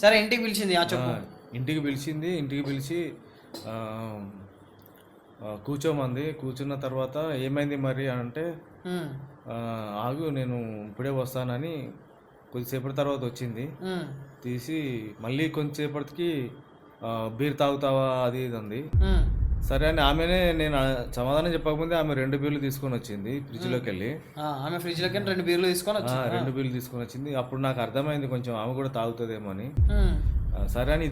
సరే ఇంటికి పిలిచింది చెప్పు. ఇంటికి పిలిచి కూర్చోమంది. కూర్చున్న తర్వాత ఏమైంది మరి అంటే ఆగు నేను ఇప్పుడే వస్తానని కొద్దిసేపటి తర్వాత వచ్చింది. తీసి మళ్ళీ కొంచెంసేపటికి బీర్ తాగుతావా అది ఇది అంది. సరే అని ఆమెనే నేను సమాధానం చెప్పకముందే ఆమె 2 బీర్లు తీసుకొని వచ్చింది ఫ్రిడ్జ్లోకి వెళ్ళి. ఆమె ఫ్రిడ్జ్లోకి 2 బీర్లు తీసుకొని 2 బీర్లు తీసుకొని వచ్చింది. అప్పుడు నాకు అర్థమైంది కొంచెం ఆమె కూడా తాగుతుందేమో అని. సరే అని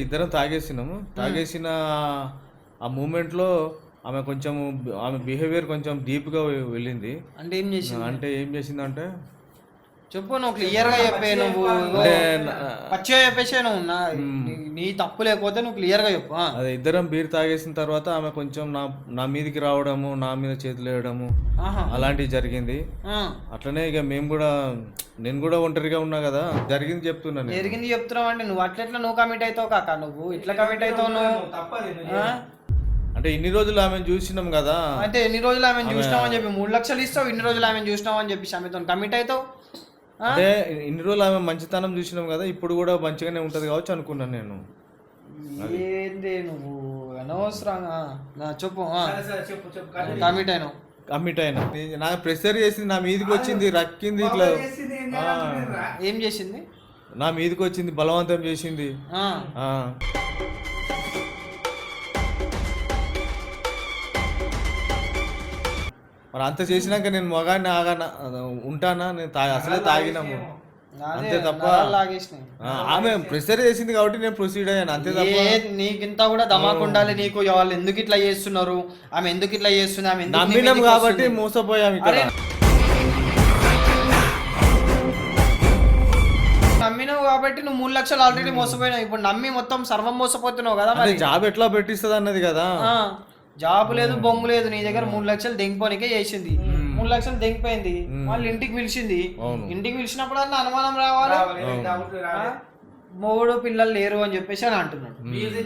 ఇద్దరం తాగేసినాము. తాగేసిన ఆ మూమెంట్లో ఆమె బిహేవియర్ కొంచెం డీప్గా వెళ్ళింది. అంటే ఏం చేసిందంటే చెప్పు, నువ్వు క్లియర్గా చెప్పే. నువ్వు పచ్చిగా చెప్పేసే, నువ్వు నీ తప్పు లేకపోతే నువ్వు క్లియర్గా చెప్పు. అదే ఇద్దరం బీర్ తాగేసిన తర్వాత ఆమె కొంచెం నా మీదకి రావడము, నా మీద చేతులు వేయడము అలాంటివి జరిగింది. అట్లనే ఇక నేను కూడా ఒంటరిగా ఉన్నా కదా, జరిగింది చెప్తున్నావు అంటే నువ్వు అట్లెట్లా నువ్వు కమిట్ అవుతావు కాక, నువ్వు ఇట్లా కమిట్ అవుతావు నువ్వు. అంటే ఇన్ని రోజులు ఆమెను చూసినాం కదా, అంటే ఎన్ని రోజులు ఆమెను చూసినావు అని చెప్పి 3 లక్షలు ఇస్తావు, ఇన్ని రోజులు ఆమెను చూసినావు అని చెప్పి ఆమెతో కమిట్ అవుతావు. అంటే ఇన్ని రోజులు ఆమె మంచితనం చూసినాం కదా, ఇప్పుడు కూడా మంచిగానే ఉంటది కావచ్చు అనుకున్నాను నేను. ఏంది నువ్వు అనవసరంగా చెప్పు. కమిట్ అయినా నాకు ప్రెషర్ చేసింది, నా మీదకి వచ్చింది, రక్కింది, ఇట్లా ఏం చేసింది, నా మీదకి వచ్చింది, బలవంతం చేసింది. మరి అంత చేసినాక నేను మగాడిని ఉంటానా? నేను అసలే తాగినాము అంతే తప్ప. ఆమె ప్రెషర్ చేసింది కాబట్టి నేను ప్రొసీడ్ అయ్యాను అంతే తప్ప. నీకింత కూడా ధమాకు ఉండాలి నీకు. వాళ్ళు ఎందుకు ఇట్లా చేస్తున్నారు, ఆమె ఎందుకు ఇట్లా చేస్తుంది, ఆమె నమ్మినాం కాబట్టి మోసపోయాం. ఇక్కడ నమ్మినావు కాబట్టి నువ్వు 3 లక్షలు ఆల్రెడీ మోసపోయినావు. ఇప్పుడు నమ్మి మొత్తం సర్వం మోసపోతున్నావు కదా. మరి జాబ్ ఎట్లా పెట్టిస్తుంది అన్నది కదా. జాబ్ లేదు, బొంగు లేదు, నీ దగ్గర 3 లక్షలు దెంగిపోనికే చేసింది. 3 లక్షలు దెంగిపోయింది, మళ్ళీ ఇంటికి పిలిచింది. ఇంటికి పిలిచినప్పుడు అన్న అనుమానం రావాలి. 3 పిల్లలు లేరు అని చెప్పేసి అని అంటున్నాడు. బీర్లు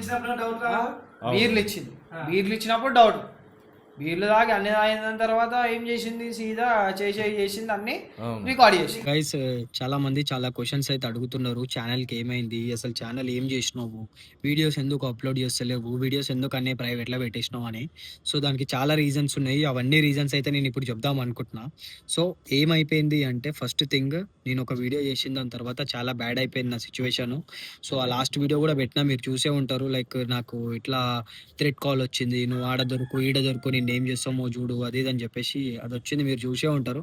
ఇచ్చినప్పుడు డౌట్. బీర్లు తాగి అన్ని తాగిన తర్వాత ఏం చేసింది, సీదా చేసింది అన్ని రికార్డ్ చేసింది. గైస్ చాలా మంది చాలా క్వశ్చన్స్ అయితే అడుగుతున్నారు, ఛానల్కి ఏమైంది, అసలు ఛానల్ ఏం చేసినావు, వీడియోస్ ఎందుకు అప్లోడ్ చేస్తలేవు, వీడియోస్ ఎందుకు అన్నీ ప్రైవేట్లో పెట్టేసినావు అని. సో దానికి చాలా రీజన్స్ ఉన్నాయి. అవన్నీ రీజన్స్ అయితే నేను ఇప్పుడు చెప్దాం అనుకుంటున్నా. సో ఏమైపోయింది అంటే, ఫస్ట్ థింగ్ నేను ఒక వీడియో చేసిన దాని తర్వాత చాలా బ్యాడ్ అయిపోయింది నా సిచ్యువేషన్. సో ఆ లాస్ట్ వీడియో కూడా పెట్టినా, మీరు చూసే ఉంటారు. లైక్ నాకు ఇట్లా థ్రెడ్ కాల్ వచ్చింది, నువ్వు ఆడ దొరుకు ఈడ దొరుకు, నేను ఏం చేస్తామో చూడు అది అని చెప్పేసి అది వచ్చింది, మీరు చూసే ఉంటారు.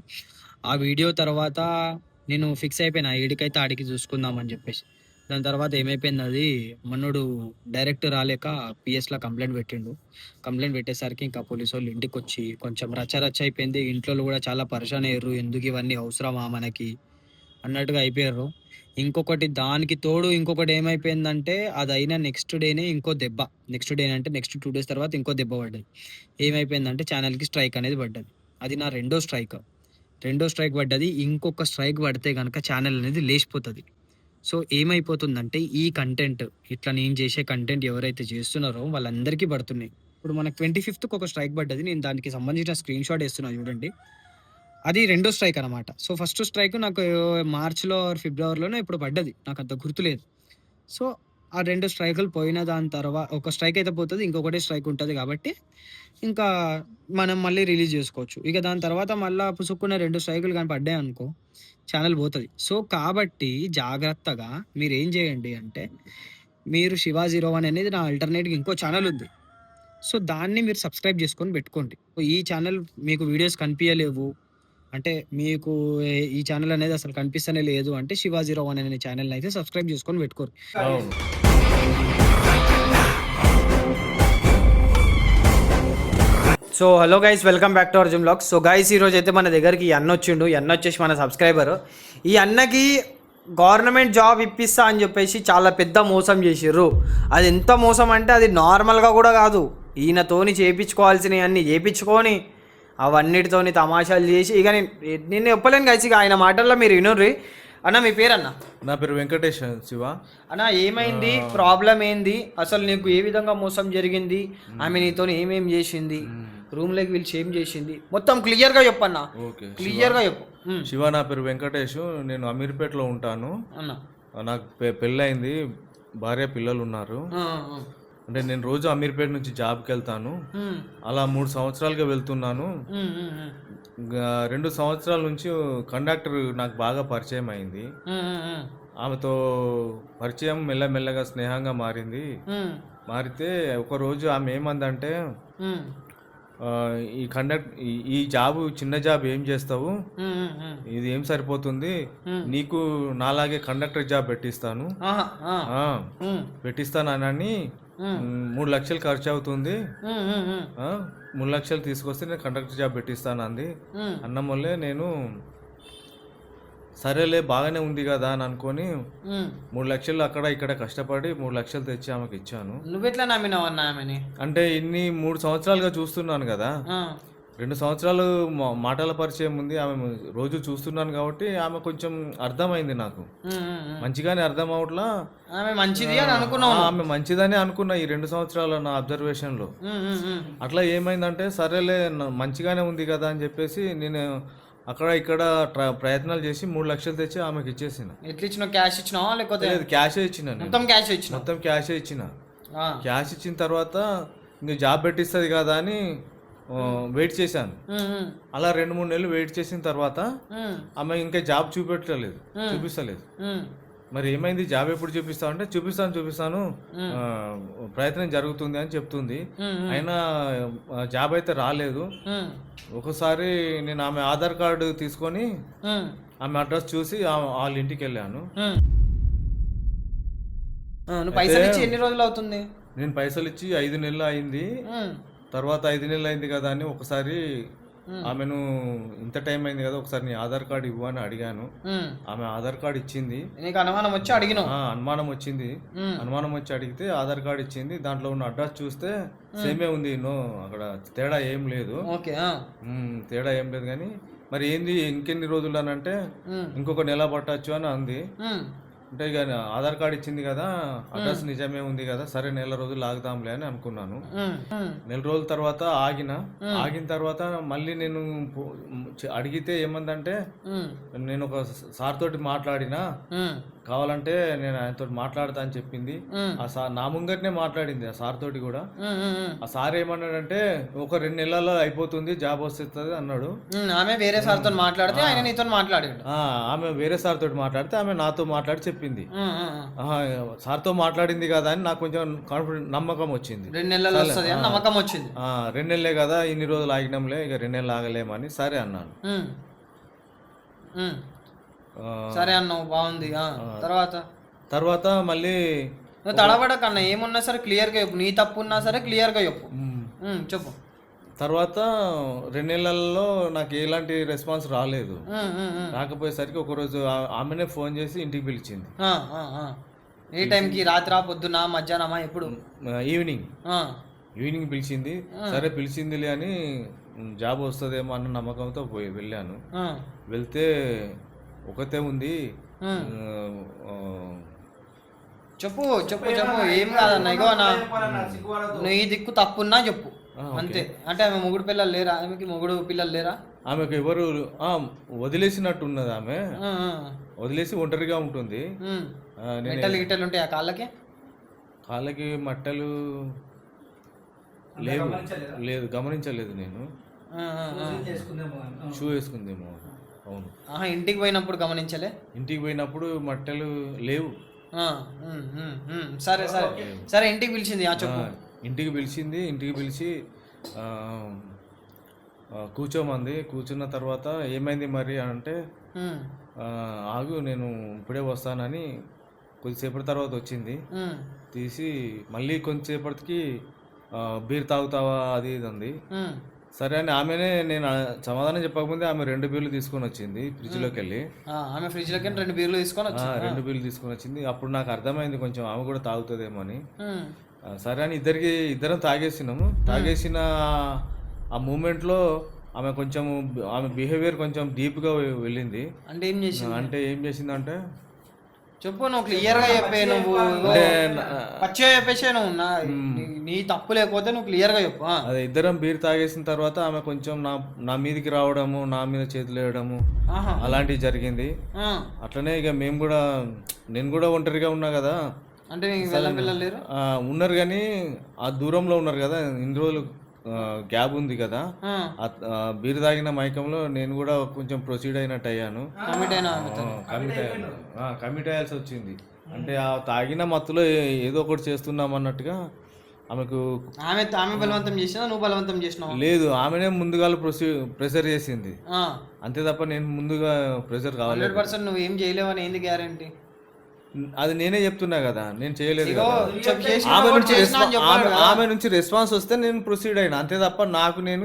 ఆ వీడియో తర్వాత నేను ఫిక్స్ అయిపోయినా ఈడికైతే ఆడికి చూసుకుందామని చెప్పేసి. దాని తర్వాత ఏమైపోయింది, అది మనోడు డైరెక్ట్ రాలేక పిఎస్లో కంప్లైంట్ పెట్టిండు. కంప్లైంట్ పెట్టేసరికి ఇంకా పోలీసు వాళ్ళు ఇంటికి వచ్చి కొంచెం రచ్చ అయిపోయింది. ఇంట్లో కూడా చాలా పరిశాన్ అయ్యారు, ఎందుకు ఇవన్నీ అవసరమా మనకి అన్నట్టుగా అయిపోయారు. ఇంకొకటి దానికి తోడు ఇంకొకటి ఏమైపోయిందంటే, అది అయిన నెక్స్ట్ డేనే ఇంకో దెబ్బ. నెక్స్ట్ డే అంటే నెక్స్ట్ 2 days తర్వాత ఇంకో దెబ్బ పడ్డది. ఏమైపోయిందంటే ఛానల్కి స్ట్రైక్ అనేది పడ్డది. అది నా రెండో స్ట్రైక్ పడ్డది. ఇంకొక స్ట్రైక్ పడితే కనుక ఛానల్ అనేది లేచిపోతుంది. సో ఏమైపోతుందంటే, ఈ కంటెంట్ ఇట్లా నేను చేసే కంటెంట్ ఎవరైతే చేస్తున్నారో వాళ్ళందరికీ పడుతున్నాయి. ఇప్పుడు మనకు 25th ఒక స్ట్రైక్ పడ్డది. నేను దానికి సంబంధించిన స్క్రీన్ షాట్ వేస్తున్నా చూడండి. అది రెండో స్ట్రైక్ అనమాట. సో ఫస్ట్ స్ట్రైక్ నాకు మార్చిలో ఫిబ్రవరిలోనే ఇప్పుడు పడ్డది, నాకు అంత గుర్తులేదు. సో ఆ 2 స్ట్రైకులు పోయిన దాని తర్వాత ఒక స్ట్రైక్ అయితే పోతుంది, ఇంకొకటి స్ట్రైక్ ఉంటుంది. కాబట్టి ఇంకా మనం మళ్ళీ రిలీజ్ చేసుకోవచ్చు. ఇక దాని తర్వాత మళ్ళీ పుసుక్కున్న 2 స్ట్రైకులు కానీ పడ్డాయి అనుకో, ఛానల్ పోతుంది. సో కాబట్టి జాగ్రత్తగా మీరు ఏం చేయండి అంటే, మీరు Shiva01 అనేది నా ఆల్టర్నేట్గా ఇంకో ఛానల్ ఉంది. సో దాన్ని మీరు సబ్స్క్రైబ్ చేసుకొని పెట్టుకోండి. ఈ ఛానల్ మీకు వీడియోస్ కనిపించలేవు అంటే, మీకు ఈ ఛానల్ అనేది అసలు కనిపిస్తూనే లేదు అంటే, Shiva01 అనే ఛానల్ అయితే సబ్స్క్రైబ్ చేసుకొని పెట్టుకోరు. So hello guys, welcome back to our gym vlogs. So guys, ఈరోజు అయితే మన దగ్గరికి ఈ అన్న వచ్చిండు. ఈ అన్న వచ్చేసి మన సబ్స్క్రైబర్. ఈ అన్నకి గవర్నమెంట్ జాబ్ ఇప్పిస్తా అని చెప్పేసి చాలా పెద్ద మోసం చేసిర్రు. అది ఎంత మోసం అంటే, అది నార్మల్గా కూడా కాదు. ఈయనతోని చేయించుకోవాల్సినవి అన్నీ చేయించుకొని అవన్నిటితోని తమాషాలు చేసి, ఇక నేను చెప్పలేను గైస్. ఇక ఆయన మాటల్లో మీరు వినుర్రి. అన్న మీ పేరు? అన్న నా పేరు వెంకటేష్ శివ. అన్న ఏమైంది, ప్రాబ్లం ఏంది, అసలు నీకు ఏ విధంగా మోసం జరిగింది, ఆమె నీతో ఏమేం చేసింది, రూమ్లోకి పిలిచి ఏం చేసింది, మొత్తం క్లియర్గా చెప్పన్నా. క్లియర్గా చెప్పు. శివ, నా పేరు వెంకటేష్, నేను అమీర్పేటలో ఉంటాను. అన్న నాకు పెళ్ళయింది, భార్య పిల్లలు ఉన్నారు. అంటే నేను రోజు అమీర్పేట నుంచి జాబ్కి వెళ్తాను. అలా 3 సంవత్సరాలుగా వెళ్తున్నాను. 2 సంవత్సరాల నుంచి కండక్టర్ నాకు బాగా పరిచయం అయింది. ఆమెతో పరిచయం మెల్లమెల్లగా స్నేహంగా మారింది. మారితే ఒకరోజు ఆమె ఏమందంటే, ఈ ఈ జాబు చిన్న జాబ్ ఏం చేస్తావు, ఇది ఏం సరిపోతుంది, నీకు నాలాగే కండక్టర్ జాబ్ పెట్టిస్తాను అని 3 లక్షలు ఖర్చు అవుతుంది, 3 లక్షలు తీసుకొస్తే నేను కండక్టర్ జాబ్ పెట్టిస్తాను అంది. అన్నం వల్లే నేను సరేలే బాగానే ఉంది కదా అని అనుకొని 3 లక్షలు అక్కడ ఇక్కడ కష్టపడి 3 లక్షలు తెచ్చి ఆమెకి ఇచ్చాను. నువ్వెట్లా నమ్మినావు అన్న ఆమెని? అంటే 3 సంవత్సరాలుగా చూస్తున్నాను కదా, 2 సంవత్సరాలు మాటల పరిచయం ఉంది, ఆమె రోజు చూస్తున్నాను కాబట్టి ఆమె కొంచెం అర్థమైంది నాకు, మంచిగానే అర్థం అవట్లా. ఆమె మంచిది అని అనుకున్నావు? ఆమె మంచిదని అనుకున్నా ఈ 2 సంవత్సరాల నా అబ్జర్వేషన్లో. అట్లా ఏమైందంటే సరేలే మంచిగానే ఉంది కదా అని చెప్పేసి నేను అక్కడ ఇక్కడ ప్రయత్నాలు చేసి 3 లక్షలు తెచ్చి ఆమెకి ఇచ్చేసిన. ఎట్లా ఇచ్చినావు? క్యాష్ ఇచ్చినావా లేకపోతే? లేదు, క్యాషే ఇచ్చిన. మొత్తం క్యాష్ ఇచ్చిన? మొత్తం క్యాషే ఇచ్చిన. క్యాష్ ఇచ్చిన తర్వాత ఇంక జాబ్ పెట్టిస్తుంది కదా అని వెయిట్ చేశాను. అలా 2-3 నెలలు వెయిట్ చేసిన తర్వాత ఆమె ఇంకా జాబ్ చూపిస్తలేదు. మరి ఏమైంది, జాబ్ ఎప్పుడు చూపిస్తావు అంటే చూపిస్తాను ప్రయత్నం జరుగుతుంది అని చెప్తుంది. అయినా జాబ్ అయితే రాలేదు. ఒకసారి నేను ఆమె ఆధార్ కార్డు తీసుకొని ఆమె అడ్రస్ చూసి వాళ్ళ ఇంటికి వెళ్ళాను. పైసలు ఇచ్చి ఎన్ని రోజులు అవుతుంది? నేను పైసలు ఇచ్చి 5 నెలలు అయింది. తర్వాత 5 నెలలు అయింది కదా అని ఒకసారి ఆమెను, ఇంత టైం అయింది కదా ఒకసారి నీ ఆధార్ కార్డు ఇవ్వు అని అడిగాను. ఆమె ఆధార్ కార్డు ఇచ్చింది. అనుమానం వచ్చి అడిగిన? అనుమానం వచ్చింది. అనుమానం వచ్చి అడిగితే ఆధార్ కార్డు ఇచ్చింది. దాంట్లో ఉన్న అడ్రస్ చూస్తే సేమే ఉంది, అక్కడ తేడా ఏం లేదు. తేడా ఏం లేదు కానీ మరి ఏంది ఇంకెన్ని రోజులు అని అంటే ఇంకొక నెల పట్టచ్చు అని అంది. అంటే ఇక ఆధార్ కార్డు ఇచ్చింది కదా, అడ్రస్ నిజమే ఉంది కదా, సరే నెల రోజులు ఆగుతాంలే అని అనుకున్నాను. నెల రోజుల తర్వాత ఆగిన తర్వాత మళ్ళీ నేను అడిగితే ఏమందంటే, నేను ఒక సార్ తోటి మాట్లాడినా, కావాలంటే నేను ఆయనతో మాట్లాడతా అని చెప్పింది. ఆ సార్ నా ముంగట్నే మాట్లాడింది ఆ సార్ తోటి కూడా. ఆ సార్ ఏమన్నాడంటే ఒక 2 నెలల్లో అయిపోతుంది, జాబ్ వస్తుంది అన్నాడు. ఆమె వేరే సార్ తో మాట్లాడితే ఆయన నీతో మాట్లాడాడు. ఆమె వేరే సార్ తోటి మాట్లాడితే ఆమె నాతో మాట్లాడి చెప్పింది. సార్ తో మాట్లాడింది కదా అని నాకు కొంచెం నమ్మకం వచ్చింది. 2 నెలలు వస్తుంది అని నమ్మకం వచ్చింది. 2 నెలలే కదా, ఇన్ని రోజులు ఆగినాంలే, ఇక 2 నెలలు ఆగలేమని సరే అన్నాను. సరే అన్నావు, బాగుంది. తర్వాత మళ్ళీ తడబడకన్నా, ఏమున్నా సరే క్లియర్ గా చెప్పు, నీ తప్పు ఉన్నా సరే క్లియర్ గా చెప్పు. చెప్పు. తర్వాత 2 నెలల్లో నాకు ఎలాంటి రెస్పాన్స్ రాలేదు. రాకపోయేసరికి ఒకరోజు ఆమెనే ఫోన్ చేసి ఇంటికి పిలిచింది. ఏ టైంకి? రాత్రి, పొద్దున, మధ్యాహ్నమా, ఎప్పుడు? ఈవినింగ్ పిలిచింది. సరే పిలిచిందిలే అని జాబ్ వస్తుందేమో అన్న నమ్మకంతో వెళ్ళాను. వెళ్తే ఒకతే ఉంది. చెప్పు చెప్పు చెప్పు, ఏం కాదన్న. ఇగో నువ్వు ఈ దిక్కు తప్పున్నా చెప్పు అంతే. అంటే ఆమె మొగుడు పిల్లలు లేరా? ఆమెకి మొగుడు పిల్లలు లేరా? ఆమెకు ఎవరు వదిలేసినట్టు ఉన్నది. ఆమె వదిలేసి ఒంటరిగా ఉంటుంది. గిట్టలు ఉంటాయి ఆ కాళ్ళకి మట్టలు లేదు, గమనించలేదు నేను. షూ వేసుకుందేమో. అవును. ఇంటికి పోయినప్పుడు గమనించలే? ఇంటికి పోయినప్పుడు మట్టలు లేవు. సరే సరే సరే, ఇంటికి పిలిచింది. చెప్పు. ఇంటికి పిలిచి కూర్చోమంది. కూర్చున్న తర్వాత ఏమైంది మరి అంటే, ఆగు నేను ఇప్పుడే వస్తానని కొద్దిసేపటి తర్వాత వచ్చింది. తీసి మళ్ళీ కొంచెంసేపటికి బీర్ తాగుతావా అది ఇది అంది. సరే అని ఆమెనే, నేను సమాధానం చెప్పకముందే ఆమె 2 బీర్లు తీసుకొని వచ్చింది ఫ్రిడ్జ్లోకి వెళ్ళి. ఆమె ఫ్రిడ్జ్లోకి 2 బీర్లు తీసుకొని వచ్చింది. 2 బీర్లు తీసుకొని వచ్చింది. అప్పుడు నాకు అర్థమైంది కొంచెం ఆమె కూడా తాగుతుందేమో అని. సరే అని ఇద్దరం తాగేసిన ఆ మూమెంట్లో ఆమె బిహేవియర్ కొంచెం డీప్గా వెళ్ళింది. అంటే ఏం చేసిందంటే చెప్పు, నువ్వు క్లియర్ గా చెప్పే. నువ్వు పచ్చిగా చెప్పేసే నువ్వు నీ తప్పు లేకపోతే నువ్వు క్లియర్ గా చెప్పు. అదే ఇద్దరం బీర్ తాగేసిన తర్వాత ఆమె కొంచెం నా మీదకి రావడము, నా మీద చేతులు వేయడము అలాంటివి జరిగింది. అట్లనే ఇక నేను కూడా ఒంటరిగా ఉన్నా కదా. అంటే పిల్లలు లేరు? ఉన్నారు కానీ ఆ దూరంలో ఉన్నారు కదా, ఇన్ని రోజులు గ్యాప్ ఉంది కదా. బీర్ తాగిన మైకంలో నేను కూడా కొంచెం ప్రొసీడ్ అయినట్టు అయ్యాను. కమిట్ అయ్యాల్సి వచ్చింది. అంటే ఆ తాగిన మత్తులో ఏదో ఒకటి చేస్తున్నాం అన్నట్టుగా ఆమెకు. ఆమె బలవంతం చేసినా నువ్వు బలవంతం చేసినావు? లేదు, ఆమెనే ముందుగా ప్రెషర్ చేసింది అంతే తప్ప నేను ముందుగా ప్రెషర్ కావాలి. 100% నువ్వు ఏం చేయలేవని ఏంది గ్యారంటీ? అది నేనే చెప్తున్నా కదా, నేను చేయలేదు. ఆమె ఆమె నుంచి రెస్పాన్స్ వస్తే నేను ప్రొసీడ్ అయినా అంతే తప్ప నాకు నేను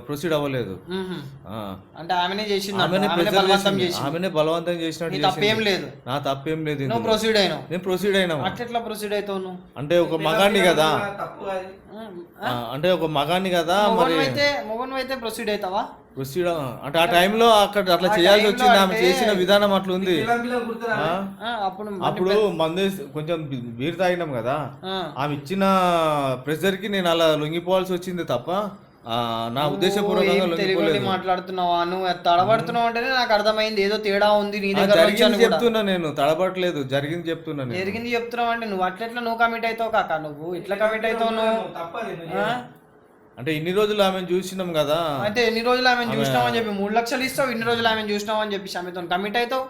ప్రొసీడ్ అవ్వలేదు. అంటే ఆమెనే చేసింది, ఆమెనే బలవంతం చేసినట్టు. నా తప్పేం లేదు. నేను ప్రొసీడ్ అయినా. అట్లా ప్రొసీడ్ అవుతావు? అంటే ఒక మగాన్ని కదా, మరి మొగను అయితే ప్రొసీడ్ అవుతావా? ప్రొసీడ్ అంటే ఆ టైంలో అక్కడ అట్లా చేయాల్సి వచ్చింది. ఆమె చేసిన విధానం అట్లా ఉంది. అప్పుడు మందు కొంచెం బీర్ తాగినాం కదా, ఆమె ఇచ్చిన ప్రెషర్ కి నేను అలా లొంగిపోవాల్సి వచ్చింది తప్ప నా ఉద్దేశపూర్వకంగా మాట్లాడుతున్నావా? నువ్వు తడబడుతున్నావు అంటేనే నాకు అర్థమైంది ఏదో తేడా ఉంది నీ దగ్గర. చెప్తున్నా, నేను తడబడలేదు, జరిగింది చెప్తున్నా. జరిగింది చెప్తున్నావు అంటే నువ్వు అట్లా నువ్వు కమిట్ అవుతావు కాక, నువ్వు ఇట్లా కమిట్ అవుతావు నువ్వు. అంటే ఇన్ని రోజులు ఆమెను చూసినాం కదా. అంటే ఎన్ని రోజులు ఆమెను చూసినావు అని చెప్పి 3 లక్షలు ఇస్తావు, ఇన్ని రోజులు ఆమెను చూసినావు అని చెప్పి ఆమెతో కమిట్ అవుతావు.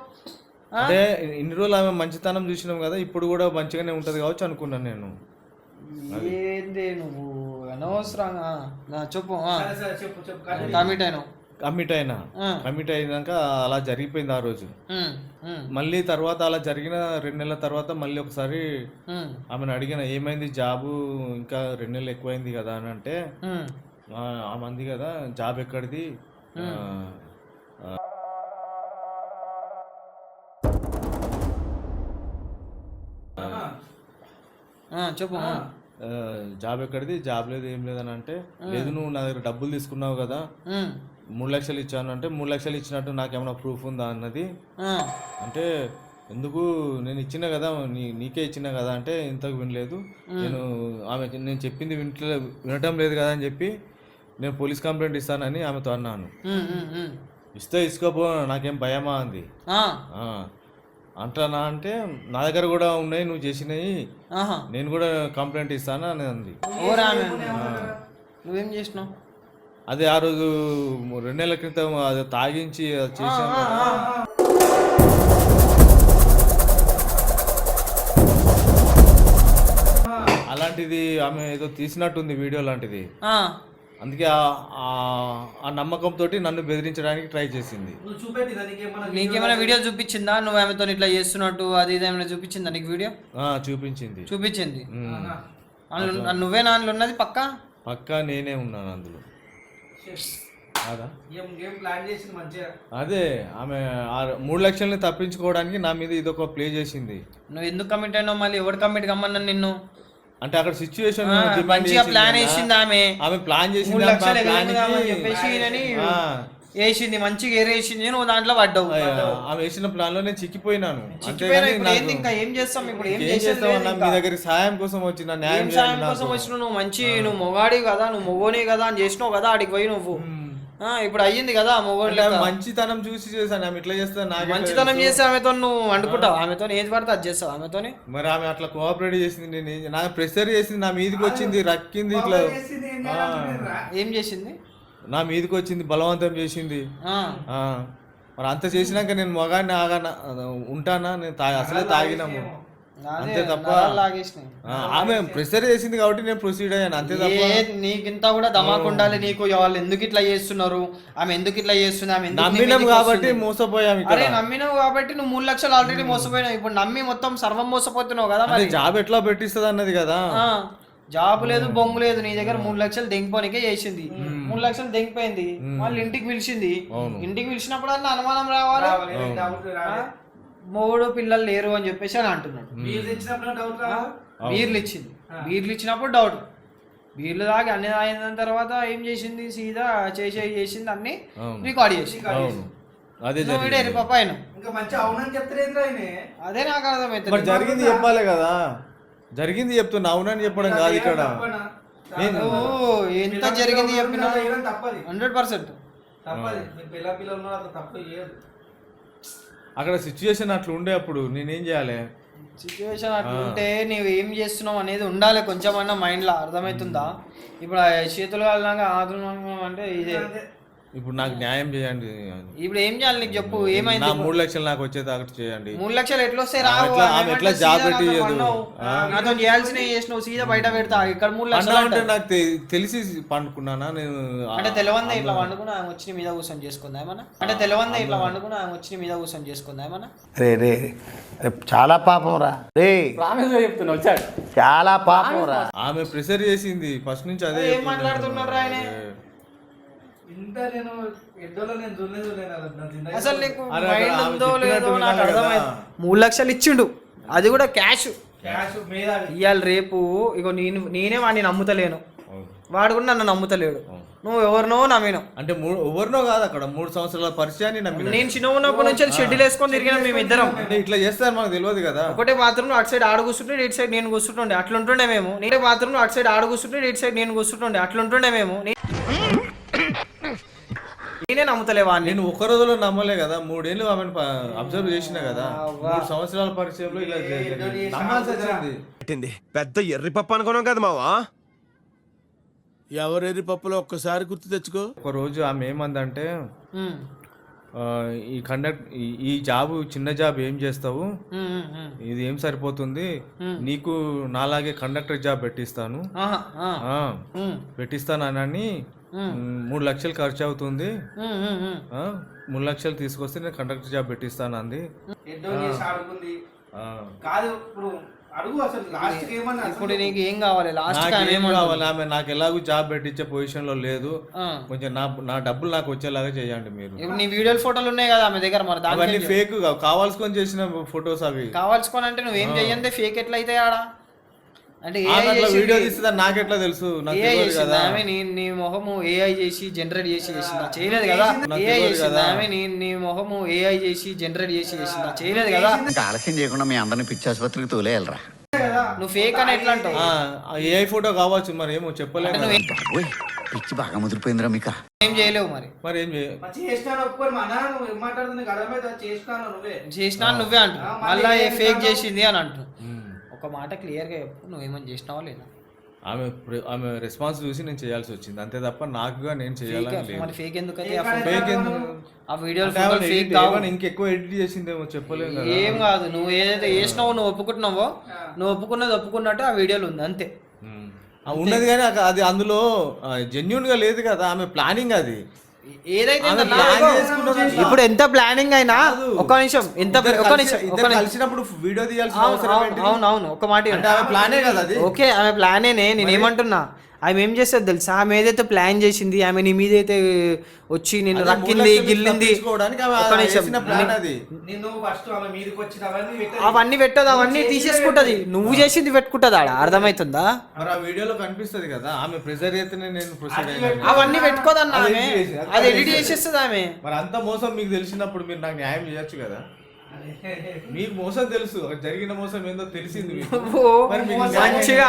అంటే ఇన్ని రోజులు ఆమె మంచితనం చూసినాం కదా, ఇప్పుడు కూడా మంచిగానే ఉంటది కావచ్చు అనుకున్నాను నేను. ఏంది నువ్వు అనవసరంగా చెప్పు. కమిట్ అయినాక అలా జరిగిపోయింది ఆ రోజు. మళ్ళీ తర్వాత అలా జరిగిన 2 నెలల తర్వాత మళ్ళీ ఒకసారి ఆమెను అడిగిన, ఏమైంది జాబు ఇంకా 2 నెలలు ఎక్కువైంది కదా అని అంటే, ఆమె అంది కదా, జాబ్ ఎక్కడిది, చెప్పు, జాబ్ ఎక్కడిది, జాబ్ లేదు ఏం లేదని అంటే, లేదు నువ్వు నా దగ్గర డబ్బులు తీసుకున్నావు కదా, 3 లక్షలు ఇచ్చాను అంటే, 3 లక్షలు ఇచ్చినట్టు నాకేమైనా ప్రూఫ్ ఉందా అన్నది. అంటే ఎందుకు, నేను ఇచ్చిన కదా, నీకే ఇచ్చిన కదా అంటే, ఇంతకు వినలేదు నేను చెప్పింది వినటం లేదు కదా అని చెప్పి నేను పోలీస్ కంప్లైంట్ ఇస్తానని ఆమెతో అన్నాను. ఇసుకోపో, నాకేం భయమా అంది. అంటానా అంటే, నా దగ్గర కూడా ఉన్నాయి నువ్వు చేసినవి, నేను కూడా కంప్లైంట్ ఇస్తాను అని అంది. నువ్వేం చేసినావు? అదే ఆ రోజు 2 నెలల క్రితం అది తాగించి చేశాను. అలాంటిది ఆమె ఏదో తీసినట్టుంది వీడియో లాంటిది. అందుకే ఆ నమ్మకంతో నన్ను బెదిరించడానికి ట్రై చేసింది. నీకేమైనా వీడియో చూపించిందా నువ్వు ఆమెతో ఇట్లా చేస్తున్నట్టు? అది ఏమైనా చూపించిందా నీకు వీడియో? చూపించింది. నువ్వే నా అందులో ఉన్నది? పక్కా నేనే ఉన్నాను అందులో. అదే ఆమె 3 లక్షల్ని తప్పించుకోవడానికి నా మీద ఇదొక ప్లే చేసింది. నువ్వు ఎందుకు కమిట్ అయినావు? మళ్ళీ ఎవరు కమిట్ కమ్మన్నాను నిన్ను? అంటే అక్కడ సిచ్యువేషన్ ప్లాన్ వేసింది ఆమె ప్లాన్ చేసింది, వేసింది మంచిగా వేసింది, నువ్వు దాంట్లో పడ్డావు. ఆమె వేసిన ప్లాన్ లో నేను చిక్కిపోయినాను. ఇంకా ఏం చేస్తాం ఇప్పుడు? మీ దగ్గర సాయం కోసం వచ్చిన, న్యాయం కోసం వచ్చిన, నువ్వు నువ్వు మొగాడి కదా, నువ్వు మొగోని కదా అని చేసినావు కదా, ఆడికి పోయి నువ్వు ఇప్పుడు అయ్యింది కదా మొగోడి. మంచితనం చూసి చేశాను. ఆమె ఇట్లా చేస్తా, మంచితనం చేసి ఆమెతో నువ్వు వండుకుంటావు, ఆమెతో ఏది పడితే అది చేస్తావు ఆమెతో. మరి ఆమె అట్లా కోఆపరేట్ చేసింది, నేను నాకు ప్రెషర్ చేసింది, నా మీదకి వచ్చింది, రక్కింది, ఇట్లా ఏం చేసింది? నా మీదకి వచ్చింది, బలవంతం చేసింది. మరి అంత చేసినాక నేను మొగాడిని ఉంటానా? నేను అసలే తాగినాము అంతే తప్ప. ఆమె ప్రెషర్ చేసింది కాబట్టి నేను ప్రొసీడ్ అయ్యాను అంతే తప్ప. నీకింత కూడా ధమాకు ఉండాలి నీకు. వాళ్ళు ఎందుకు ఇట్లా చేస్తున్నారు, ఆమె ఎందుకు ఇట్లా చేస్తుంది, ఆమె నమ్మినాం కాబట్టి మోసపోయాము. అరే నమ్మినావు కాబట్టి నువ్వు 3 లక్షలు ఆల్రెడీ మోసపోయినావు. ఇప్పుడు నమ్మి మొత్తం సర్వం మోసపోతున్నావు కదా. మరి జాబ్ ఎట్లా పెట్టిస్తుంది అన్నది కదా. జాబ్ లేదు, బొంగు లేదు, నీ దగ్గర 3 లక్షలు దెంగిపోనికే చేసింది. 3 లక్షలు దెంగిపోయింది, వాళ్ళు ఇంటికి పిలిచింది. ఇంటికి పిలిచినప్పుడు అన్న అనుమానం రావాలి. మూడు పిల్లలు లేరు అని చెప్పేసి అని అంటున్నాడు. బీర్లు ఇచ్చినప్పుడు డౌట్. బీర్లు తాగి అన్ని అయిన తర్వాత ఏం చేసింది, సీదా చేసింది, అన్ని రికార్డ్ చేసింది. అదే నువ్వు జరిగింది. ఈడే పాప ఆయన ఇంకా మంచి అవునని చెప్తారేంద్ర ఆయన అదే నాకు మరి అర్థమవుతుంది. జరిగింది చెప్పాలి కదా, జరిగింది చెప్తున్నా, అవునని చెప్పడం కాదు ఇక్కడ. ఎంత జరిగింది చెప్పినా తప్పది 100%. తప్పది. పిల్లలు ఉన్నారు అట్లా తప్పు చేయదు. అక్కడ సిచ్యుయేషన్ అట్లా ఉండే అప్పుడు నేనేం చేయాలి? సిచ్యువేషన్ అట్లా ఉంటే నువ్వు ఏం చేస్తున్నావు అనేది ఉండాలి కొంచెమన్నా మైండ్లో, అర్థమవుతుందా? ఇప్పుడు ఆ చేతులు కాలినాక ఆకులు అంటే ఇదే. ఇప్పుడు నాకు న్యాయం చేయండి. ఇప్పుడు ఏం చేయాలి నీకు చెప్పు, ఏమైంది? నా 3 లక్షలు నాకు వచ్చే తాకట్టు చేయండి. 3 లక్షలు ఎట్లా వస్తాయి? ఆమె ఎట్లా జాబ్ పెట్టి నాతో చేయాల్సినవి చేసినావు, సీదా బయట పెడతా. ఇక్కడ 3 లక్షలు అంటే నాకు తెలిసి పండుకున్నానా నేను? అంటే తెలవందే ఇట్లా వండుకుని ఆమె వచ్చి నీ మీద కూర్చొని చేసుకుందా ఏమన్నా? అంటే తెలవందే ఇట్లా వండుకుని ఆమె వచ్చి నీ మీద కూర్చొని చేసుకుందా ఏమన్నా? రే రే రే, చాలా పాపం రా రే, చెప్తున్నా వచ్చాడు. చాలా పాపం రా. ఆమె ప్రెషర్ చేసింది ఫస్ట్ నుంచి. అదే ఏం మాట్లాడుతున్నాడు ఆయన? ఇంత నేను ఎడ్డోలో నేను చూడలేదు. అసలు నీకు అరే, మైండ్ ఆమె ఉందో చెప్పినట్టు లేదో నాకు వినాలి కదా. అర్థమైంది. 3 లక్షలు ఇచ్చిండు, అది కూడా క్యాష్. క్యాష్ మీద ఇవాళ రేపు ఇగో నేనే వాడిని నమ్ముతలేను, వాడు కూడా నన్ను నమ్ముతలేడు. నువ్వు ఎవరినో నమ్మినావు. అంటే ఎవరినో కాదు, అక్కడ 3 సంవత్సరాల పరిచయాన్ని నమ్మిన. నేను చిన్న ఉన్నప్పటి నుంచి షెడ్యూల్ వేసుకొని తిరిగిన మేమిద్దరం. అంటే ఇట్లా చేస్తారు మనకు తెలియదు కదా. ఒకటే బాత్రూమ్ అటు సైడ్ ఆడు కూర్చుంటే ఇటు సైడ్ నేను కూర్చుంటుండే, అట్లుంటుండే మేము. నేనే బాత్రూమ్ అటు సైడ్ ఆడు కూర్చుంటే ఇటు సైడ్ నేను కూర్చుంటుండే, అట్లుంటుండే మేము. నేనే నమ్ముతలేవా అని. నేను ఒక్క రోజులో నమ్మలే కదా, 3 ఏళ్ళు ఆమెను అబ్జర్వ్ చేసినా కదా. 3 సంవత్సరాల పరిచయంలో ఇలా నమ్మాల్సి వచ్చింది. పెద్ద ఎర్రి పప్పు అనుకున్నాం కదా మావా. ఎవరెరి పప్పులో ఒక్కసారి గుర్తు తెచ్చుకో. ఒక రోజు ఆమె ఏమందంటే, ఈ ఈ జాబ్ చిన్న జాబ్ ఏం చేస్తావు, ఇది ఏం సరిపోతుంది, నీకు నాలాగే కండక్టర్ జాబ్ పెట్టిస్తాను అని 3 లక్షలు ఖర్చు అవుతుంది, 3 లక్షలు తీసుకొస్తే నేను కండక్టర్ జాబ్ పెట్టిస్తాను అంది. ఎడ్డో చేసి ఆడుకుంది కాదు. ఇప్పుడు అడుగు అసలు లాస్ట్ కి ఏమన్నా ఇప్పుడు నీకు ఏం కావాలి? లాస్ట్ ఏం కావాలి? ఆమె నాకు ఎలాగో జాబ్ పెట్టించే పొజిషన్ లో లేదు, కొంచెం నా డబ్బులు నాకు వచ్చేలాగా చేయండి మీరు. ఇప్పుడు నీ వీడియోలు ఫోటోలు ఉన్నాయి కదా ఆమె దగ్గర, మరి అవన్నీ ఫేక్ కావాల్సుకొని చేసిన ఫొటోస్ అవి. కావాల్సుకొని అంటే నువ్వేం చెయ్యందే ఫేక్ ఎట్లా అయితే ఆడ? అంటే వీడియో తీస్తుందా నాకెట్లా తెలుసు? ఏఐ చేసిందా ఆమె? నీ మొహము ఏఐ చేసి జనరేట్ చేసి చేసిందా? చేయలేదు కదా. ఏఐ చేసిందా ఆమె? నీ మొహము ఏఐ చేసి జనరేట్ చేసి చేసిందా? చేయలేదు కదా. ఆలస్యం చేయకుండా మీ అందరిని పిచ్చి ఆసుపత్రికి తోలేయాలరా. నువ్వు ఫేక్ అని ఎట్లా అంటావు? ఏఐ ఫోటో కావచ్చు, మరి ఏమో చెప్పలేదు. పిచ్చి బాగా ముదిరిపోయిందిరా మీకు. ఏం చేయలేవు మరి ఏం చేసినాను ఒప్పుకొని మా నాన్న నువ్వు ఏం మాట్లాడుతుంది నీకు అర్థమైతే చేసినాను చేసినా నువ్వే అంటు, మళ్ళీ ఫేక్ చేసింది అని అంటు. ఒక మాట క్లియర్గా చెప్పు, నువ్వేమని చేసినావా లేదా? ఆమె రెస్పాన్స్ చూసి నేను చేయాల్సి వచ్చింది అంతే తప్ప నాకుగా నేను చేయాలని లేదు. మరి ఫేక్ ఎందుకైతే ఫేక్ ఎందుకు? ఆ వీడియోలు ఫేక్ కావు. ఇంకెక్కువ ఎడిట్ చేసిందేమో చెప్పలేము కదా. ఏం కాదు, నువ్వు ఏదైతే చేసినావో నువ్వు ఒప్పుకుంటున్నావో, నువ్వు ఒప్పుకున్నది ఒప్పుకున్నట్టు ఆ వీడియోలు ఉంది అంతే. ఉన్నది కానీ అది అందులో జెన్యున్ గా లేదు కదా. ఆమె ప్లానింగ్ అది ఏదైతే ఇప్పుడు ఎంత ప్లానింగ్ అయినా ఒక నిమిషం కలిసినప్పుడు వీడియో తీయాల్సిన అవసరం ఏంటి? అవునవును ఒక మాట ఆమె ప్లానే కదా అది. ఓకే ఆమె ప్లానేనే, నేనేమంటున్నా ఆమె ఏం చేస్తుంది తెలుసా? ఆమె ఏదైతే ప్లాన్ చేసింది, ఆమె నీ మీద అయితే వచ్చి నేను రక్కింది గిల్లింది, అవన్నీ పెట్టదు, అవన్నీ తీసేసుకుంటది. నువ్వు చేసింది పెట్టుకుంటది ఆడ, అర్థమవుతుందా? వీడియోలో కనిపిస్తుంది కదా ఆమె ప్రెజర్ అయితేనే నేను ప్రొసీడ్ అయినా. అవన్నీ పెట్టుకోదన్న ఆమె, అది ఎడిట్ చేసేస్తుంది ఆమె. మరి అంత మోసం మీకు తెలిసినప్పుడు మీరు నాకు న్యాయం చేయొచ్చు కదా. మీకు మోసం తెలుసు, జరిగిన మోసం ఏందో తెలిసింది. మంచిగా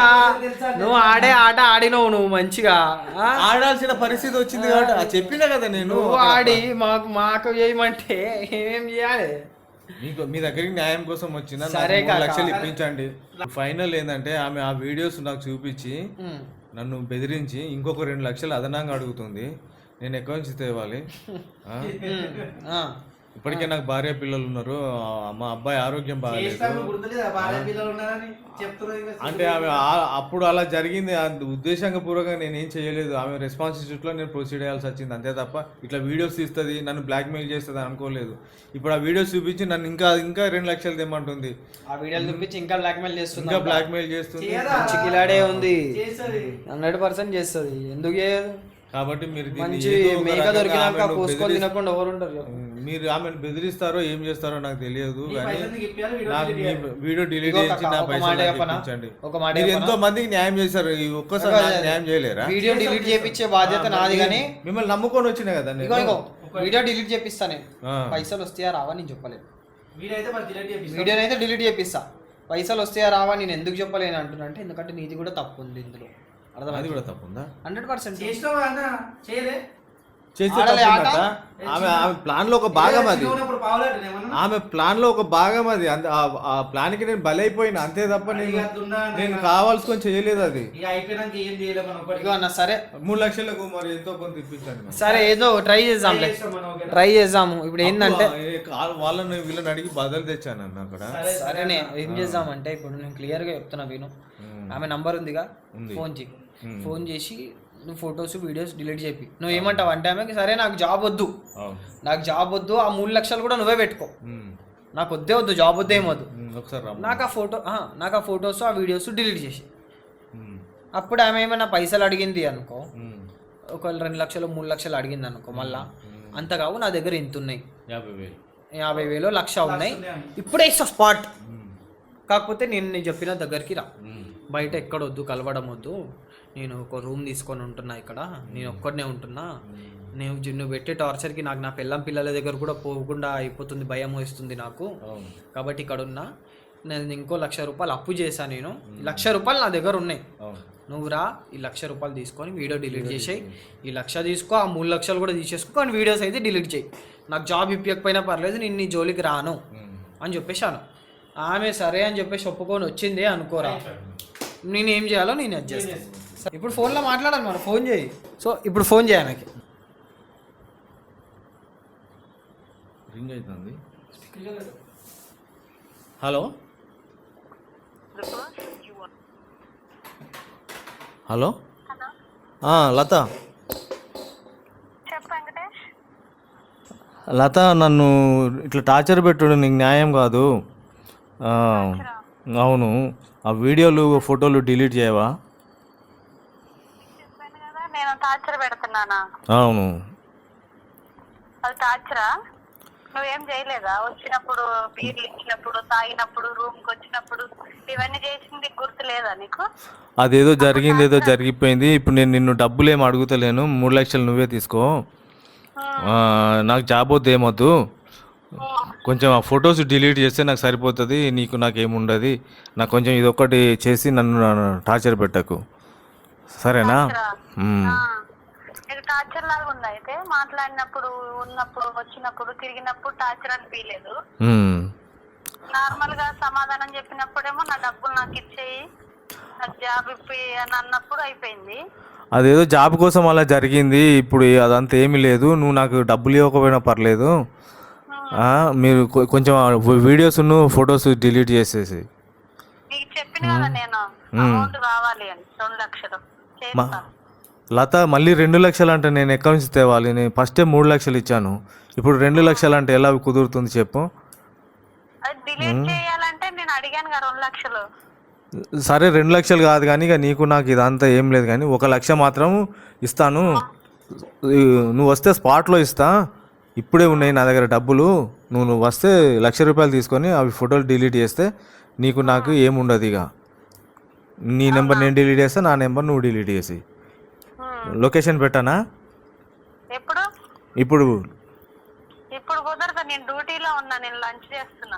నువ్వు ఆడే ఆట ఆడినవు, నువ్వు మంచిగా ఆడాల్సిన పరిస్థితి వచ్చింది కాబట్టి చెప్పినా కదా నేను. ఆడి మాకు చేయమంటే ఏమేం చేయాలి? మీకు మీ దగ్గరికి న్యాయం కోసం వచ్చిన 3 లక్షలు ఇప్పించండి. ఫైనల్ ఏంటంటే ఆమె ఆ వీడియోస్ నాకు చూపించి నన్ను బెదిరించి ఇంకొక 2 లక్షలు అదనంగా అడుగుతుంది. నేను ఎక్కడి నుంచి తేవాలి? ఇప్పటికే నాకు భార్య పిల్లలు ఉన్నారు, మా అబ్బాయి ఆరోగ్యం బాగాలేదు. అంటే ఆమె అప్పుడు అలా జరిగింది, ఉద్దేశంగా పూర్వకంగా నేను ఏం చేయలేదు. ఆమె రెస్పాన్సిబిలిటీలో నేను ప్రొసీడ్ అయ్యాల్సి వచ్చింది అంతే తప్ప ఇట్లా వీడియోస్ తీస్తుంది నన్ను బ్లాక్మెయిల్ చేస్తుంది అనుకోలేదు. ఇప్పుడు ఆ వీడియోస్ చూపించి నన్ను ఇంకా 2 లక్షలు తెమ్మంటుంది. ఆ వీడియోలు చూపించి ఇంకా బ్లాక్మెయిల్ చేస్తుంది, ఇంకా బ్లాక్మెయిల్ చేస్తుంది. చికిలాడే ఉంది, 100% చేస్తుంది. ఎందుకు చేయదు? కాబట్టి మీరు మీరు ఆమెను బెదిరిస్తారో ఏం చేస్తారో నాకు తెలియదు, కానీ వీడియో డిలీట్ చేసి నా పైసలు ఇప్పించండి. మీరు ఎంతో మందికి న్యాయం చేశారు, ఒక్కసారి న్యాయం చేయలేరా? వీడియో డిలీట్ చేయించే బాధ్యత నాది, కానీ మిమ్మల్ని నమ్ముకొని వచ్చినా కదా. వీడియో డిలీట్ చేపిస్తా నేను. ఆ. పైసలు వస్తాయా రావా నేను చెప్పలేదు. వీడైతే మరి డిలీట్ చేపిస్తా. వీడియోనైతే డిలీట్ చేపిస్తా. పైసలు వస్తాయా రావా నేను ఎందుకు చెప్పలేను అంటున్నా అంటే ఎందుకంటే నీది కూడా తప్పు ఉంది ఇందులో. అది అర్థమైంది కూడా తప్పుందా? 100%. చేసినావు అన్న చేయలే చేస్తే ఆడలే ఆట? తప్పుందట. ఆమె ప్లాన్ లో ఒక భాగం అది. చిన్నప్పుడు పావులాట ఏమన్నా ఆమె ప్లాన్ లో ఒక భాగం అది. ఆ ప్లాన్ కి నేను బలైపోయినా అంతే తప్ప నేను కావాల్సుకొని చేయలేదు అది. ఇక అయిపోయినాక ఏం చేయలేము మనం ఒకటి. ఇగో అన్న సరే 3 లక్షలకు మరి ఎంతో కొంత ఇప్పించండి. సరే ఏదో ట్రై చేద్దాంలే. ట్రై చేద్దాము. ఇప్పుడు ఏంటంటే వాళ్ళని వీళ్ళని అడిగి బదులు తెచ్చాను అన్న అక్కడ. సరేనే ఏం చేద్దామంటే ఇప్పుడు నేను క్లియర్గా చెప్తున్నా విను. ఆమె నంబర్ ఉందిగా, ఉంది. ఫోన్ చేయి. ఫోన్ చేసి నువ్వు ఫొటోస్ వీడియోస్ డిలీట్ చేయి. నువ్వు ఏమంటావు అంటే ఆమెకి సరే నాకు జాబ్ వద్దు, అవును. నాకు జాబ్ వద్దు, ఆ 3 లక్షలు కూడా నువ్వే పెట్టుకో, ఉమ్. నాకు వద్దే వద్దు, జాబ్ వద్దు ఏమొద్దు, ఒకసారి రమ్మ. నాకు ఆ ఫొటోస్ ఆ వీడియోస్ డిలీట్ చేసి. ఉమ్. అప్పుడు ఆమె ఏమైనా పైసలు అడిగింది అనుకో, ఉమ్. ఒక 2 లక్షలు 3 లక్షలు అడిగింది అనుకో, మళ్ళా అంత కావు నా దగ్గర ఇంత ఉన్నాయి, 50,000. 50,000 1,00,000 ఉన్నాయి, ఇప్పుడే ఇస్తా స్పాట్. కాకపోతే నేను చెప్పిన దగ్గరికి రా, బయట ఎక్కడ వద్దు, కలవడం వద్దు, నేను ఒక రూమ్ తీసుకొని ఉంటున్నా ఇక్కడ, నేను ఒక్కడనే ఉంటున్నా, నువ్వు పెట్టే టార్చర్కి నాకు నా పిల్లల దగ్గర కూడా పోకుండా అయిపోతుంది, భయం వేస్తుంది నాకు, కాబట్టి ఇక్కడ ఉన్నా, నేను ఇంకో 1,00,000 రూపాయలు అప్పు చేశాను, నేను 1,00,000 రూపాయలు నా దగ్గర ఉన్నాయి, నువ్వు రా ఈ 1,00,000 రూపాయలు తీసుకొని వీడియో డిలీట్ చేసేయి, ఈ 1,00,000 తీసుకో, ఆ 3 లక్షలు కూడా తీసేసుకో, కానీ వీడియోస్ అయితే డిలీట్ చేయి, నాకు జాబ్ ఇప్పకపోయినా పర్లేదు, నేను నీ జోలికి రాను అని చెప్పేశాను. ఆమె సరే అని చెప్పేసి ఒప్పుకొని వచ్చింది అనుకోరా, నేను ఏం చేయాలో నేను అది చేస్తాను. ఇప్పుడు ఫోన్లో మాట్లాడాలి మరి, ఫోన్ చేయి. సో ఇప్పుడు ఫోన్ చేయి ఆమెకి. రింగ్ అవుతుంది. హలో హలో లత, లత నన్ను ఇట్లా టార్చర్ పెట్టుడు నీకు న్యాయం కాదు. అవును, ఆ వీడియోలు ఫోటోలు డిలీట్ చేయవా? నేను టార్చర్ పెడుతున్నానా? అవును. అది టార్చరా? నువ్వేం చేయలేదా? వచ్చినప్పుడు బీర్లు ఇచ్చినప్పుడు, తాగినప్పుడు, రూమ్కి వచ్చినప్పుడు ఇవన్నీ చేసింది గుర్తు లేదా నీకు? అదేదో జరిగింది, ఏదో జరిగిపోయింది. ఇప్పుడు నేను నిన్ను డబ్బులు ఏమి అడుగుతలేను, 3 లక్షలు నువ్వే తీసుకో, నాకు జాబ్ వద్దు, ఏమొద్దు, కొంచెం ఆ ఫొటోస్ డిలీట్ చేస్తే నాకు సరిపోతుంది, నీకు నాకేముండదు, నాకు కొంచెం ఇదొక్కటి చేసి నన్ను టార్చర్ పెట్టకు, సరేనా? ఇది టార్చర్ లాగా ఉంది. అయితే మాట్లాడినప్పుడు, ఉన్నప్పుడు, వచ్చినప్పుడు, తిరిగినప్పుడు టార్చర్ అనిపించలేదు. నార్మల్ గా సమాధానం చెప్పినప్పుడేమో నా డబ్బులు నాకు ఇచ్చేయి, నాకు జాబ్ ఇప్పి అని అన్నప్పుడు అయిపోయింది. అదేదో జాబ్ కోసం అలా జరిగింది, ఇప్పుడు అదంతా ఏమీ లేదు, నువ్వు నాకు డబ్బులు ఇవ్వకపోయినా పర్లేదు, మీరు కొంచెం వీడియోస్ ఫొటోస్ డిలీట్ చేసేసి. నీకు చెప్పిన కదా నేను అమౌంట్ కావాలి అని, 2 లక్షలు చేస్తాను. లత మళ్ళీ 2 లక్షలు అంటే నేను ఎక్కడి నుంచి తేవాలి? నేను ఫస్టే 3 లక్షలు ఇచ్చాను, ఇప్పుడు 2 లక్షలు అంటే ఎలా కుదురుతుంది చెప్పు? అది డిలీట్ చేయాలంటే నేను అడిగాను కదా 2 లక్షలు. సరే 2 లక్షలు కాదు కానీ ఇక నీకు నాకు ఇదంతా ఏం లేదు కానీ 1 లక్ష మాత్రం ఇస్తాను, నువ్వు వస్తే స్పాట్లో ఇస్తా, ఇప్పుడే ఉన్నాయి నా దగ్గర డబ్బులు, నువ్వు వస్తే 1,00,000 రూపాయలు తీసుకొని అవి ఫోటోలు డిలీట్ చేస్తే నీకు నాకు ఏముండదు, ఇక నీ నెంబర్ నేను డిలీట్ చేస్తా, నా నెంబర్ నువ్వు డిలీట్ చేసి. లొకేషన్ పెట్టానా? ఎప్పుడు? ఇప్పుడు ఇప్పుడు కుదరదు, నేను డ్యూటీలో ఉన్నా, నేను లంచ్ చేస్తున్నా.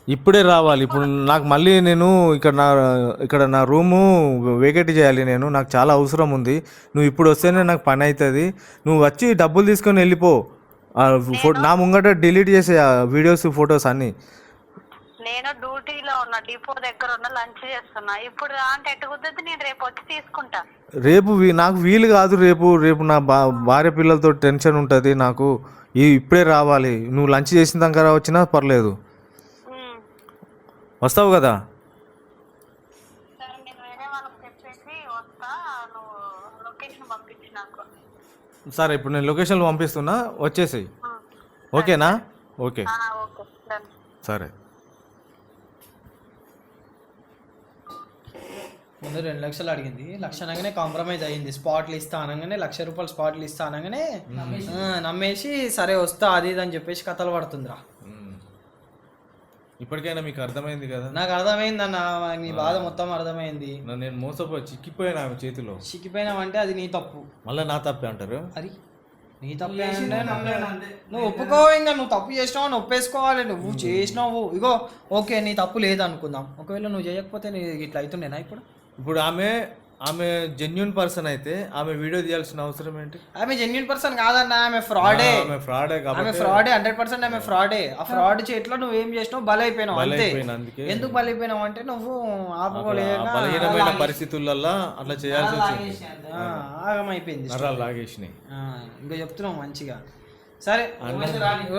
ఇప్పుడే రావాలి. ఇప్పుడు నాకు మళ్ళీ నేను ఇక్కడ నా రూము వేకెట్ చేయాలి, నాకు చాలా అవసరం ఉంది, నువ్వు ఇప్పుడు వస్తేనే నాకు పని అవుతుంది, నువ్వు వచ్చి డబ్బులు తీసుకొని వెళ్ళిపో, నా ముంగట డిలీట్ చేసే వీడియోస్ ఫొటోస్ అన్నీ. నేను డ్యూటీలో ఉన్నా, డిపో దగ్గర ఉన్న, లంచ్ చేస్తున్నా, ఇప్పుడు అంటే ఎట్టు కుదరదు, నేను రేపు వచ్చి తీసుకుంటా. రేపు నాకు వీలు కాదు, రేపు నా భార్య పిల్లలతో టెన్షన్ ఉంటుంది నాకు, ఇప్పుడే రావాలి, నువ్వు లంచ్ చేసిన దగ్గర వచ్చినా పర్లేదు, వస్తావు కదా? సరే, నేను వేరే వాళ్ళకి చెప్పేసి వస్తా, నువ్వు లొకేషన్ పంపించి నాకు. సరే, ఇప్పుడు నేను లొకేషన్లో పంపిస్తున్నా, వచ్చేసేయి, ఓకేనా? Okay, okay, done. సరే. ముందు 2 లక్షలు అడిగింది, 1,00,000 అనగానే కాంప్రమైజ్ అయ్యింది, స్పాట్లు ఇస్తా అనగానే 1,00,000 రూపాయలు స్పాట్లు ఇస్తా అనగానే నమ్మేసి సరే వస్తా అది ఇది అని చెప్పేసి కథలు పడుతుందిరా. ఇప్పటికైనా మీకు అర్థమైంది కదా? నాకు అర్థమైంది అన్న, నీ బాధ మొత్తం అర్థమైంది. నేను మోసపోయి చిక్కిపోయాను ఆమె చేతిలో. చిక్కిపోయినావంటే అది నీ తప్పు, మళ్ళీ నా తప్పే అంటారు? అది నీ తప్పే అంటే నువ్వు ఒప్పుకో, ఇంకా నువ్వు తప్పు చేసినావు అని ఒప్పేసుకోవాలి. నువ్వు చేసినావు, ఇగో ఓకే నీ తప్పు లేదనుకుందాం. ఒకవేళ నువ్వు చేయకపోతే నీ ఇట్లా అవుతుండేనా ఇప్పుడు ఆమె జెన్యున్ పర్సన్ అయితే ఆమె వీడియో తీయాల్సిన అవసరం ఏంటి? ఆమె జెన్యున్ పర్సన్ కాదన్నా, ఆమె ఫ్రాడే. ఆమె ఫ్రాడే ఆమె కాబట్టి ఫ్రాడే, 100% ఆమె ఫ్రాడే. ఆ ఫ్రాడ్ చేతిలో నువ్వు ఏం చేసినావు, బలైపోయినావు అంతే. అందుకే ఎందుకు బలైపోయినావు అంటే నువ్వు ఆపుకోలేక బలహీనమైన పరిస్థితులలో అట్లా చేయాల్సి వచ్చింది. ఆగమైపోయింది, నరాలు లాగేసినాయి. ఇంకా చెప్తున్నావు మంచిగా. సరే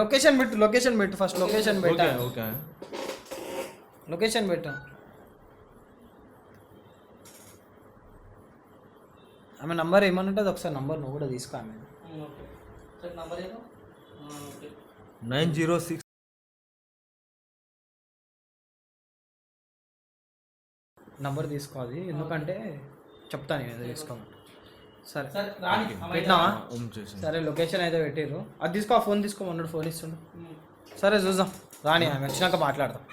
లొకేషన్ పెట్టు ఫస్ట్ లొకేషన్ పెట్టా. ఓకే లొకేషన్ పెట్టు. ఆమె నంబర్ ఏమని ఉంటుంది ఒకసారి నంబర్ నువ్వు కూడా తీసుకో. ఆమె 906 నంబర్ తీసుకోవాలి, ఎందుకంటే చెప్తాను నేను ఏదో తీసుకోమని. సరే పెట్టినావా? సరే లొకేషన్ అయితే పెట్టిర్రు, అది తీసుకో. ఆ ఫోన్ తీసుకోమన్నాడు, ఫోన్ ఇస్తుండు. సరే చూద్దాం, రాని ఆమె వచ్చినాక మాట్లాడదాం.